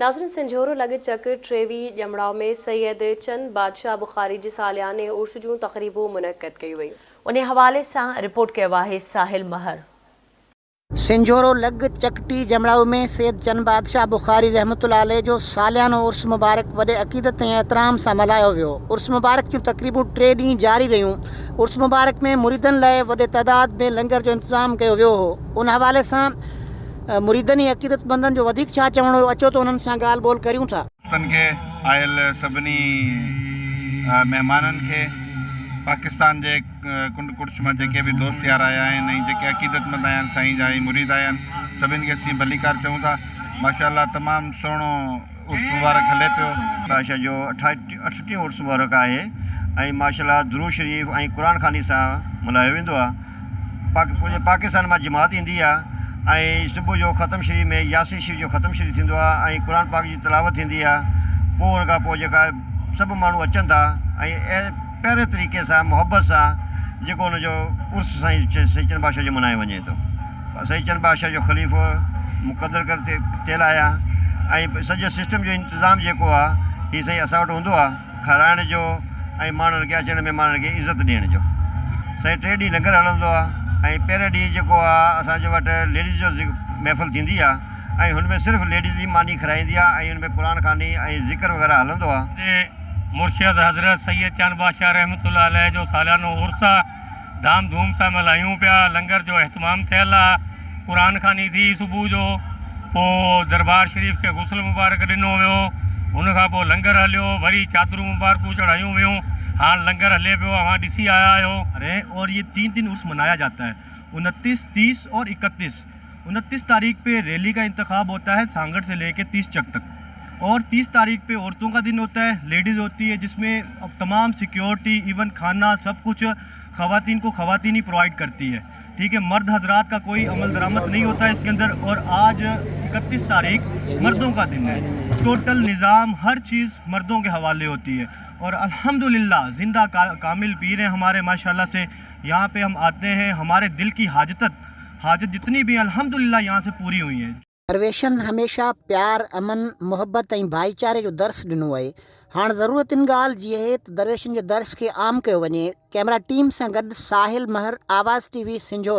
नाज़रीन, संजोरो लॻ चक ट्रेवी ॼमड़ाव में सैयद चंद बादशाह बुखारी जी सालियाने उर्स जूं तक़रीबूं मुनक़द कई वयूं। उन हवाले सां रिपोर्ट कयो आहे साहिल महर। संजोरो लॻ चकटी जमड़ाऊ में सैयद चंद बादशाह बुखारी रहमतुल्लाह अलैह जो सालियानो उर्स मुबारक वॾे अक़ीदत ऐं एहतराम सां मल्हायो वियो। उर्स मुबारक जूं तक़रीबूं 3 ॾींहं जारी रहियूं। उर्स मुबारक में मुरीदनि लाइ वॾे तइदाद में लंगर जो इंतज़ाम कयो वियो हो। उन हवाले सां मुरीदनि ऐं अक़ीदतमंदनि जो वधीक छा चवणो अचो त उन्हनि सां ॻाल्हि ॿोल करियूं था। आयल सभिनी महिमाननि खे, पाकिस्तान जे कुंड कुर्श में जेके भी दोस्त यार आया आहिनि ऐं जेके अक़ीदतमंद आया आहिनि, साईं जा ऐं मुरीद आया आहिनि, सभिनि खे असीं भलीकार चऊं था। माशाअल्लाह तमामु सुहिणो उर्स मुबारक हले पियो। बादशाह जो 68 उर्स मुबारक आहे ऐं माशाअल्लाह दुरूद शरीफ़ ऐं क़ुरान खानी सां मल्हायो वेंदो आहे। पाकिस्तान मां जमात ईंदी आहे ऐं सुबुह जो ख़तम शरीफ़ में यासीन शरीफ़ जो ख़तम शरीफ़ थींदो आहे ऐं क़ुरान पाक जी तिलावत थींदी आहे। पोइ उन खां पोइ जेका सभु माण्हू अचनि था ऐं पहिरें तरीक़े सां मुहबत सां जेको हुनजो उर्स साईं चंद बादशाह जो मल्हायो वञे थो। साईं चंद बादशाह जो ख़लीफ़ो मुक़दर कर थियल आया ऐं सॼे सिस्टम जो इंतिज़ाम जेको आहे हीअ साईं असां वटि हूंदो आहे, खाराइण जो ऐं माण्हुनि खे अचण महिमाननि खे इज़त ॾियण जो। साईं 3 ॾींहं लंगर हलंदो आहे ऐं पहिरें ॾींहुं जेको आहे असांजे वटि लेडीज़ जो महफ़िल थींदी आहे ऐं हुनमें सिर्फ़ु लेडीज़ ई मानी खाराईंदी आहे ऐं हुनमें क़ुरान खानी ऐं ज़िक्र वग़ैरह हलंदो आहे। मुर्शिद हज़रत सैयद चंद बादशाह रहमतुल्लाह अलैह जो सालियानो उर्स धाम धूम सां मल्हायूं पिया। लंगर जो अहतमाम थियल आहे, क़ुरान खानी थी सुबुह जो, पोइ दरबार शरीफ़ खे गुस्ल मुबारक ॾिनो वियो, हुन खां पोइ लंगर हलियो, वरी चादरूं मुबारकूं चढ़ायूं वियूं। हाणे लंगर हले पियो, अवां ॾिसी आया आहियो। और ये 3 दिन उर्स मनाया जाता है, 29, 30 और 31। 29 तारीख पे रैली का इंतखाब होता है सांगड़ से लेके 30 चक तक, और 30 तारीख पे औरतों का दिन होता है, लेडीज़ होती है, जिसमें अब तमाम सिक्योरिटी इवन खाना सब कुछ ख़वातीन को ख़वातीन ही प्रोवाइड करती है। ठीक है, मर्द हजरात का कोई अमल दरामद नहीं होता है इसके अंदर। और आज 31 तारीख मर्दों का दिन है। टोटल निज़ाम हर चीज़ मर्दों के हवाले होती है और अल्हम्दुलिल्लाह जिंदा कामिल पीर हैं हमारे माशाल्लाह से। यहाँ पे हम आते हैं, हमारे दिल की हाजत जितनी भी अल्हम्दुलिल्लाह यहाँ से पूरी हुई है। दरवेशन हमेशा प्यार, अमन, मुहब्बत ऐं भाईचारे जो दर्स ॾिनो आहे। हाणे ज़रूरत इन ॻाल्हि जी आहे त दरवेशन जे दर्स खे आम कयो वञे। कैमरा टीम सां गॾु साहिल महर, आवाज़ TV, संजोरो।